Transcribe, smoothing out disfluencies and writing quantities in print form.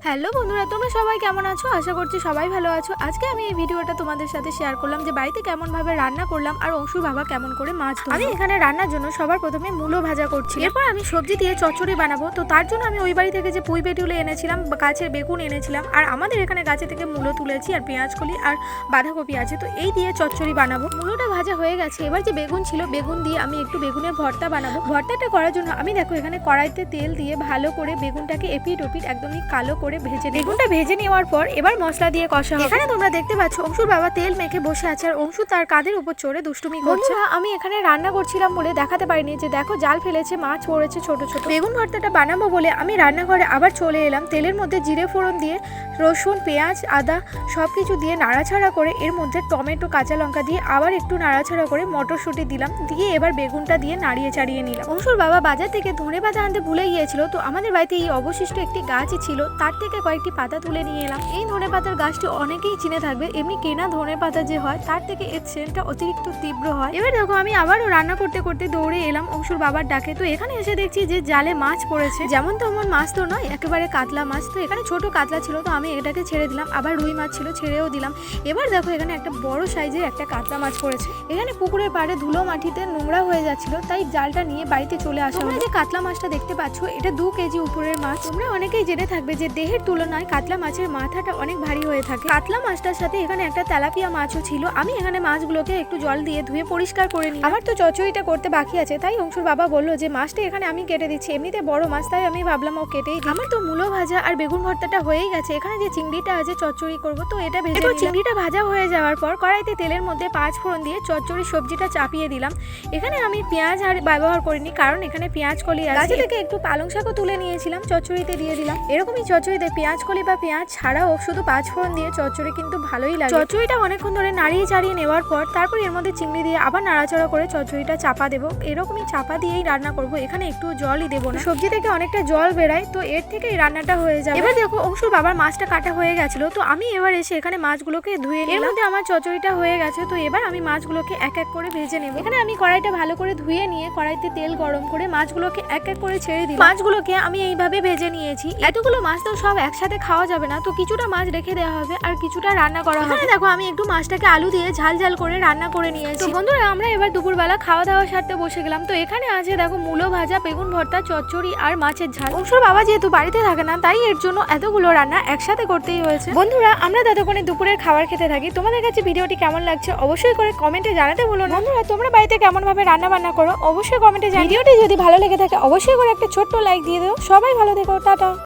Hello বন্ধুরা, তোমরা সবাই কেমন আছো? আশা করছি সবাই ভালো আছো। আজকে আমি এই ভিডিওটা তোমাদের সাথে শেয়ার করলাম যে বাড়িতে কেমন ভাবে রান্না করলাম আর অংশুর বাবা কেমন করে মাছ ধরলো। আমি এখানে রান্নার জন্য সবার প্রথমে মূলো ভাজা করছি, এরপর আমি সবজি দিয়ে চচ্চড়ি বানাবো। তো তার জন্য আমি ওই বাড়ি থেকে যে পুঁই বেটুলে এনেছিলাম, গাছের বেগুন এনেছিলাম, আর আমাদের এখানে গাছে থেকে মূলো তুলেছি, আর পেঁয়াজকলি আর বাঁধাকপি আছে। তো এই দিয়ে চচ্চড়ি বানাবো। মূলোটা ভাজা হয়ে গেছে, এবার যে বেগুন ছিল বেগুন দিয়ে আমি একটু বেগুনের ভর্তা বানাবো। ভর্তাটা করার জন্য আমি দেখো এখানে কড়াইতে তেল দিয়ে ভালো করে বেগুনটাকে এপিট ওপিট একদমই কালো করে ভেজে বেগুনটা ভেজে নেওয়ার পর এবার মশলা দিয়ে কষা হবে। এখানে তোমরা দেখতে পাচ্ছ অংশুর বাবা তেল মেখে বসে আছে, আর অংশু তার কাঁধের উপর চড়ে দুষ্টুমি করছে। আমি এখানে রান্না করছিলাম বলে দেখাতে পারিনি যে দেখো জাল ফেলেছে, মাছ পড়েছে ছোট ছোট। বেগুন ভর্তাটা বানাবো বলে আমি রান্নাঘরে আবার চলে এলাম। তেলের মধ্যে জিরে ফোড়ন দিয়ে রসুন, পেঁয়াজ, আদা সবকিছু দিয়ে নাড়াচাড়া করে এর মধ্যে টমেটো, কাঁচা লঙ্কা দিয়ে আবার একটু নাড়াচাড়া করে মটরশুঁটি দিলাম, দিয়ে এবার বেগুনটা দিয়ে নাড়িয়ে চাড়িয়ে নিলাম। অংশুর বাবা বাজার থেকে ধনেপাতা আনতে ভুলে গিয়েছিল, তো আমাদের বাড়িতে এই অবশিষ্ট একটি গাছই ছিল, তার থেকে কয়েকটি পাতা তুলে নিয়ে এলাম। এই ধনেপাতার গাছটি অনেকেই চিনে থাকবে, এমনি কেনা ধনেপাতা যে হয় তার থেকে এর সেন্টটা অতিরিক্ত তীব্র হয়। এবার দেখো আমি আবারও রান্না করতে করতে দৌড়ে এলাম অংশুর বাবার ডাকে। তো এখানে এসে দেখছি যে জালে মাছ পড়েছে, যেমন তেমন মাছ তো নয়, একেবারে কাতলা মাছ। তো এখানে ছোট কাতলা ছিল, তো আমি এটাকে ছেড়ে দিলাম, আবার রুই মাছ ছিল, ছেড়েও দিলাম। এবার দেখো এখানে একটা বড় সাইজের একটা কাতলা মাছ পড়েছে। এখানে পুকুরের পাড়ে ধুলো মাটিতে নোংরা হয়ে যাচ্ছিল, তাই জালটা নিয়ে বাড়িতে চলে আসা। তোমরা যে কাতলা মাছটা দেখতে পাচ্ছ এটা 2 কেজি উপরের মাছ। তোমরা অনেকেই জেনে থাকবে যে দেহের তুলনায় কাতলা মাছের মাথাটা অনেক ভারী হয়ে থাকে। কাতলা মাছটার সাথে এখানে একটা তেলাপিয়া মাছও ছিল। আমি এখানে মাছগুলোকে একটু জল দিয়ে ধুয়ে পরিষ্কার করে নিই। আমার তো চচ্চড়িটা করতে বাকি আছে, তাই অংশুর বাবা বললো যে মাছটা এখানে আমি কেটে দিচ্ছি, এমনিতে বড় মাছ, তাই আমি ভাবলাম ও কেটেই দিই। আমার তো মূলো ভাজা আর বেগুন ভর্তাটা হয়েই গেছে। এখানে যে চিংড়িটা আছে চচ্চড়ি করবো, তো এটা ভেজে নিলাম। চিংড়িটা ভাজা হয়ে যাওয়ার পর কড়াইতে তেলের মধ্যে 5 ফোড়ন দিয়ে চচ্চড়ি সবজিটা চাপিয়ে দিলাম। এখানে আমি পেঁয়াজ আর ব্যবহার করিনি, কারণ এখানে পেঁয়াজ কলি আছে। গাছ থেকে একটু পালং শাকও তুলে নিয়েছিলাম, চচ্চড়িতে দিয়ে দিলাম। এরকমই চচ্চড়িতে পেঁয়াজ কলি বা পেঁয়াজ ছাড়াও শুধু 5 ফোড়ন দিয়ে চচ্চড়ি কিন্তু ভালোই লাগে। চচ্চড়িটা অনেকক্ষণ ধরে নাড়িয়ে চাড়িয়ে নেওয়ার পর তারপর এর মধ্যে চিংড়ি দিয়ে আবার নাড়াচাড়া করে চচ্চড়িটা চাপা দেবো। এরকমই চাপা দিয়েই রান্না করব, এখানে একটু জলই দেবো না। সবজি থেকে অনেকটা জল বেরায়, তো এর থেকে এই রান্নাটা হয়ে যাবে। এবার দেখো অংশুর বাবার মাছটা কাটা হয়ে গেছিল, তো আমি এবার এসে এখানে মাছগুলোকে ধুয়ে নিলাম। এর মধ্যে আমার চচ্চড়িটা হয়ে গেছে, তো এবার আমি মাছগুলোকে এক এক করে ভেজে নেব। এখানে আমি কড়াইটা ভালো করে ধুয়ে নিয়ে কড়াইতে তেল গরম করে মাছগুলোকে এক এক করে ছেড়ে দিই। মাছগুলোকে আমি এইভাবে ভেজে নিয়েছি। এতগুলো মাছ তো সব একসাথে খাওয়া যাবে না, তো কিছুটা মাছ রেখে দেওয়া হবে আর কিছুটা রান্না করা হবে। দেখো আমি একটু মাছটাকে আলু দিয়ে ঝাল ঝাল করে রান্না করে নিয়েছি। তো বন্ধুরা আমরা এবার দুপুরবেলা খাওয়া দাওয়া সারতে বসে গেলাম। তো এখানে আছে দেখো মূলো ভাজা, বেগুন ভর্তা, চচ্চড়ি আর মাছের ঝাল। অংশুর বাবা যেহেতু বাড়িতে থাকে না, তাই এর জন্য এতগুলো রান্না একসাথে করতেই হয়েছে। বন্ধুরা আমরা ততক্ষণে দুপুরের খাবার খেতে থাকি। তোমাদের কাছে ভিডিওটি কেমন লাগছে অবশ্যই করে কমেন্টে জানাতে ভুলো না। বন্ধুরা তোমরা বাড়িতে কেমন ভাবে রান্না বান্না করো অবশ্যই কমেন্টে জানিও। ভিডিওটি যদি ভালো লেগে থাকে অবশ্যই করে একটা ছোট্ট লাইক দিয়ে দিও। সবাই ভালো থেকো, টাটা।